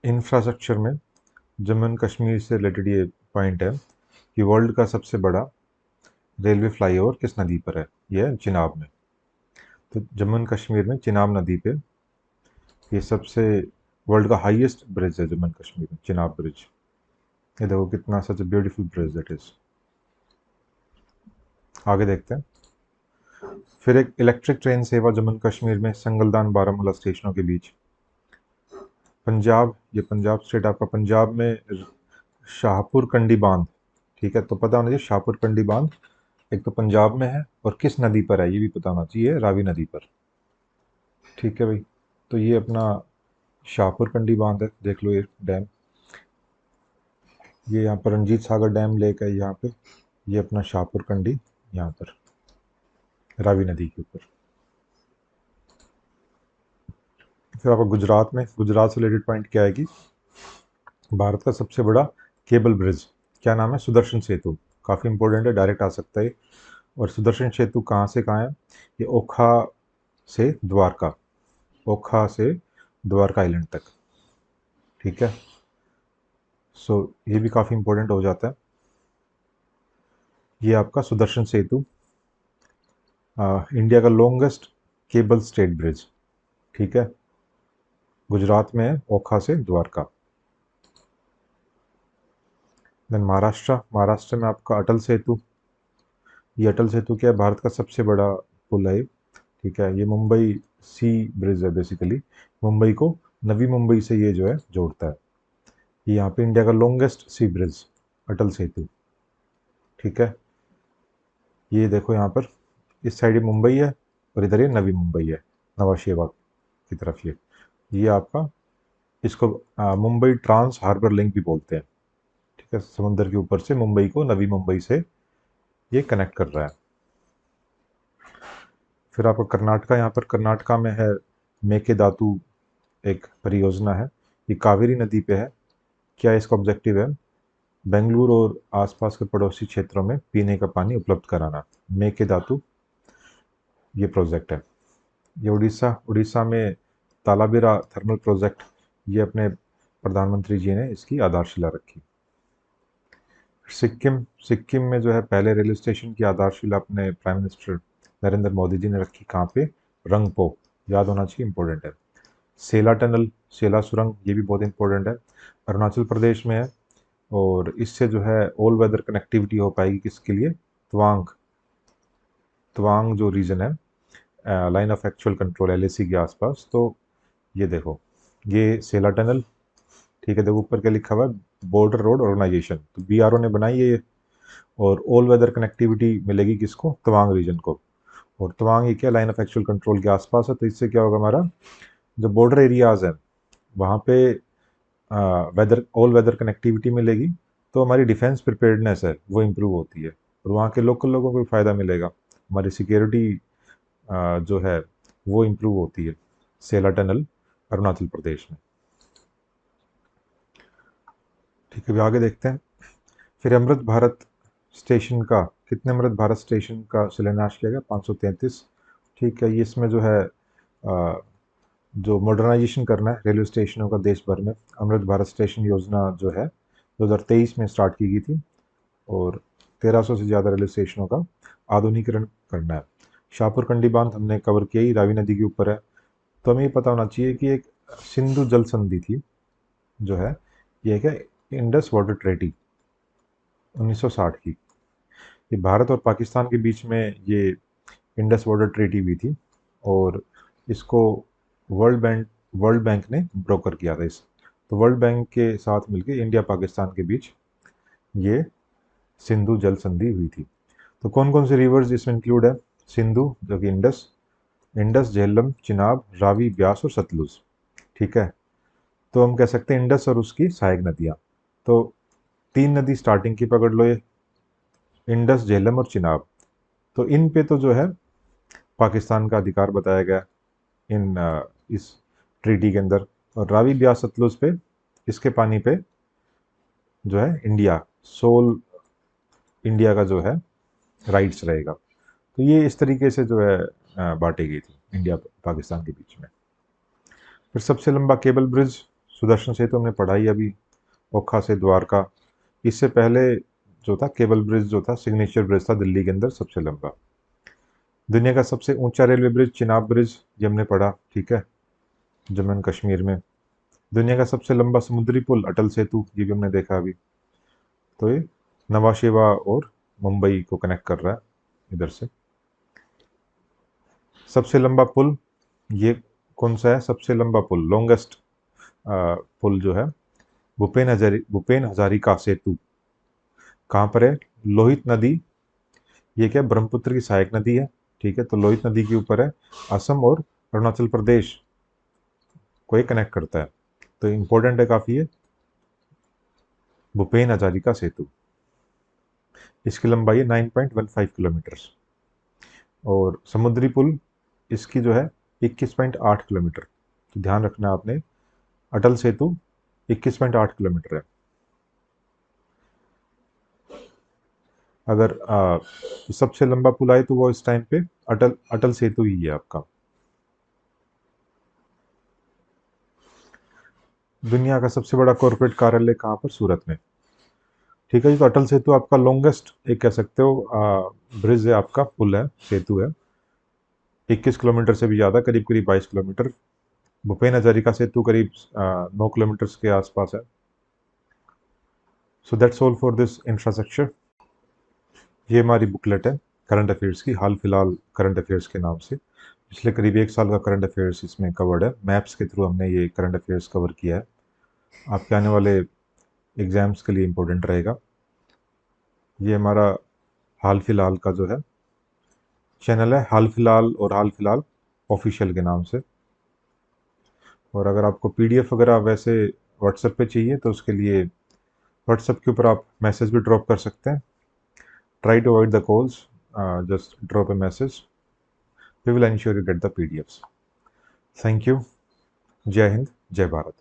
Infrastructure में Jammu and Kashmir से related ये पॉइंट है कि वर्ल्ड का सबसे बड़ा रेलवे फ्लाईओवर किस नदी पर है? ये है चिनाब में। तो जम्मू एंड कश्मीर में चिनाब नदी पे ये सबसे वर्ल्ड का हाईएस्ट ब्रिज है जम्मू एंड कश्मीर में, चिनाब ब्रिज। ये देखो कितना such a beautiful bridge that is. आगे देखते हैं। फिर एक इलेक्ट्रिक ट्रेन सेवा जम्मू एंड कश्मीर में संगलदान बारामूला स्टेशनों के बीच। पंजाब, ये पंजाब स्टेट आपका, पंजाब में शाहपुर कंडी बांध, ठीक है, तो पता होना चाहिए शाहपुर कंडी बांध एक तो पंजाब में है और किस नदी पर है ये भी पता होना चाहिए, रावी नदी पर। ठीक है भाई, तो ये अपना शाहपुर कंडी बांध है, देख लो ये डैम। ये यहाँ पर रंजीत सागर डैम लेक है यहाँ पे, ये अपना शाहपुर कंडी यहाँ पर रावी नदी के ऊपर। फिर आपको गुजरात में, गुजरात से रिलेटेड पॉइंट क्या है कि भारत का सबसे बड़ा केबल ब्रिज, क्या नाम है? सुदर्शन सेतु। काफ़ी इंपॉर्टेंट है, डायरेक्ट आ सकता है। और सुदर्शन सेतु कहाँ से कहाँ है? ये ओखा से द्वारका, ओखा से द्वारका आइलैंड तक। ठीक है, सो ये भी काफ़ी इंपॉर्टेंट हो जाता है। ये आपका सुदर्शन सेतु इंडिया का लॉन्गेस्ट केबल स्टेट ब्रिज, ठीक है, गुजरात में है, ओखा से द्वारका। देन महाराष्ट्र, महाराष्ट्र में आपका अटल सेतु। ये अटल सेतु क्या है? भारत का सबसे बड़ा पुल है, ठीक है। ये मुंबई सी ब्रिज है बेसिकली, मुंबई को नवी मुंबई से ये जो है जोड़ता है। ये यहाँ पे इंडिया का लॉन्गेस्ट सी ब्रिज अटल सेतु, ठीक है। ये देखो यहाँ पर इस साइड ये मुंबई है और इधर ये नवी मुंबई है, नवा शेवा की तरफ ये आपका, इसको मुंबई ट्रांस हार्बर लिंक भी बोलते हैं, ठीक है। समुद्र के ऊपर से मुंबई को नवी मुंबई से ये कनेक्ट कर रहा है। फिर आपको कर्नाटका, यहाँ पर कर्नाटका में है मेकेदातु एक परियोजना है, ये कावेरी नदी पे है। क्या इसका ऑब्जेक्टिव है? बेंगलुरु और आसपास के पड़ोसी क्षेत्रों में पीने का पानी उपलब्ध कराना। मेकेदातु ये प्रोजेक्ट है। ये उड़ीसा, उड़ीसा में तालाबेरा थर्मल प्रोजेक्ट, ये अपने प्रधानमंत्री जी ने इसकी आधारशिला रखी। सिक्किम, सिक्किम में जो है पहले रेलवे स्टेशन की आधारशिला अपने प्राइम मिनिस्टर नरेंद्र मोदी जी ने रखी। कहाँ पे? रंगपो, याद होना चाहिए, इंपॉर्टेंट है। सेला टनल, सेला सुरंग, ये भी बहुत इंपॉर्टेंट है, अरुणाचल प्रदेश में है। और इससे जो है ऑल वेदर कनेक्टिविटी हो पाएगी किसके लिए? तवांग, तवांग जो रीजन है line of actual control LAC के आसपास। तो ये देखो, ये सेला टनल, ठीक है। देखो ऊपर क्या लिखा हुआ है? बॉर्डर रोड ऑर्गेनाइजेशन, तो बीआरओ ने बनाई है ये। और ऑल वेदर कनेक्टिविटी मिलेगी किसको? तवांग रीजन को। और तवांग ये क्या, लाइन ऑफ एक्चुअल कंट्रोल के आसपास है, तो इससे क्या होगा? हमारा जो बॉर्डर एरियाज हैं वहाँ पे वेदर, ऑल वेदर कनेक्टिविटी मिलेगी, तो हमारी डिफेंस प्रिपेयर्डनेस है वो इम्प्रूव होती है और वहाँ के लोकल लोगों को भी फ़ायदा मिलेगा। हमारी सिक्योरिटी जो है वो इम्प्रूव होती है। सेला टनल अरुणाचल प्रदेश में, ठीक है। अभी आगे देखते हैं। फिर अमृत भारत स्टेशन का, कितने अमृत भारत स्टेशन का शिलान्यास किया गया? 533, ठीक है। ये इसमें जो है जो मॉडर्नाइजेशन करना है रेलवे स्टेशनों का देश भर में, अमृत भारत स्टेशन योजना जो है 2023 में स्टार्ट की गई थी और 1300 से ज़्यादा रेलवे स्टेशनों का आधुनिकीकरण करना है। शाहपुर कंडी बांध हमने कवर किया ही, रावी नदी के ऊपर है। तो हमें ये पता होना चाहिए कि एक सिंधु जल संधि थी जो है, ये क्या, इंडस वाटर ट्रेटी 1960 की। ये भारत और पाकिस्तान के बीच में ये इंडस वाटर ट्रेटी भी थी और इसको वर्ल्ड बैंक ने ब्रोकर किया था इस। तो वर्ल्ड बैंक के साथ मिलकर इंडिया पाकिस्तान के बीच ये सिंधु जल संधि हुई थी। तो कौन कौन से रिवर्स इसमें इंक्लूड है? सिंधु जो कि इंडस, इंडस, झेलम, चिनाब, रावी, ब्यास और सतलुज, ठीक है। तो हम कह सकते हैं इंडस और उसकी सहायक नदियाँ। तो तीन नदी स्टार्टिंग की पकड़ लो, ये इंडस, झेलम और चिनाब। तो इन पे तो जो है पाकिस्तान का अधिकार बताया गया इन इस ट्रीटी के अंदर। और रावी, ब्यास, सतलुज पे, इसके पानी पे जो है इंडिया, सोल इंडिया का जो है राइट्स रहेगा। तो ये इस तरीके से जो है बांटी गई थी इंडिया पाकिस्तान के बीच में। फिर सबसे लंबा केबल ब्रिज सुदर्शन सेतु हमने पढ़ा ही अभी, ओखा से द्वारका। इससे पहले जो था केबल ब्रिज जो था, सिग्नेचर ब्रिज था दिल्ली के अंदर सबसे लंबा। दुनिया का सबसे ऊंचा रेलवे ब्रिज चिनाब ब्रिज, ये हमने पढ़ा, ठीक है, जम्मू एंड कश्मीर में। दुनिया का सबसे लंबा समुद्री पुल अटल सेतु, ये भी हमने देखा अभी। तो ये नवा शेवा और मुंबई को कनेक्ट कर रहा है इधर से। सबसे लंबा पुल ये कौन सा है? सबसे लंबा पुल, लॉन्गेस्ट पुल जो है, भूपेन हजारिका सेतु। कहाँ पर है? लोहित नदी, ये क्या, ब्रह्मपुत्र की सहायक नदी है, ठीक है। तो लोहित नदी के ऊपर है, असम और अरुणाचल प्रदेश को ये कनेक्ट करता है, तो इम्पोर्टेंट है काफ़ी है। भूपेन हजारिका सेतु, इसकी लंबाई है 9.15 किलोमीटर। और समुद्री पुल इसकी जो है 21.8 किलोमीटर। तो ध्यान रखना आपने, अटल सेतु 21.8 किलोमीटर है। अगर सबसे लंबा पुल आए तो वो इस टाइम पे अटल सेतु ही है आपका। दुनिया का सबसे बड़ा कॉर्पोरेट कार्यालय कहाँ पर? सूरत में, ठीक है जी। तो अटल सेतु आपका लॉन्गेस्ट एक कह सकते हो ब्रिज है आपका, पुल है, सेतु है, 21 किलोमीटर से भी ज़्यादा, करीब करीब 22 किलोमीटर। भूपेन हजारिका सेतु करीब 9 किलोमीटर के आसपास है। So that's all for this infrastructure. ये हमारी बुकलेट है करंट अफेयर्स की, हाल फिलहाल करंट अफेयर्स के नाम से। पिछले करीब 1 साल का करंट अफेयर्स इसमें कवर्ड है। मैप्स के थ्रू हमने ये करंट अफेयर्स कवर किया है, आपके आने वाले एग्ज़ाम्स के लिए इम्पोर्टेंट रहेगा। ये हमारा हाल फिलहाल का जो है चैनल है, हाल फिलहाल और हाल फिलहाल ऑफिशियल के नाम से। और अगर आपको पीडीएफ वगैरह वैसे व्हाट्सएप पे चाहिए तो उसके लिए व्हाट्सएप के ऊपर आप मैसेज भी ड्रॉप कर सकते हैं। Try to avoid the calls, just drop a message, we will ensure you get the PDFs. Thank you. जय हिंद, जय भारत।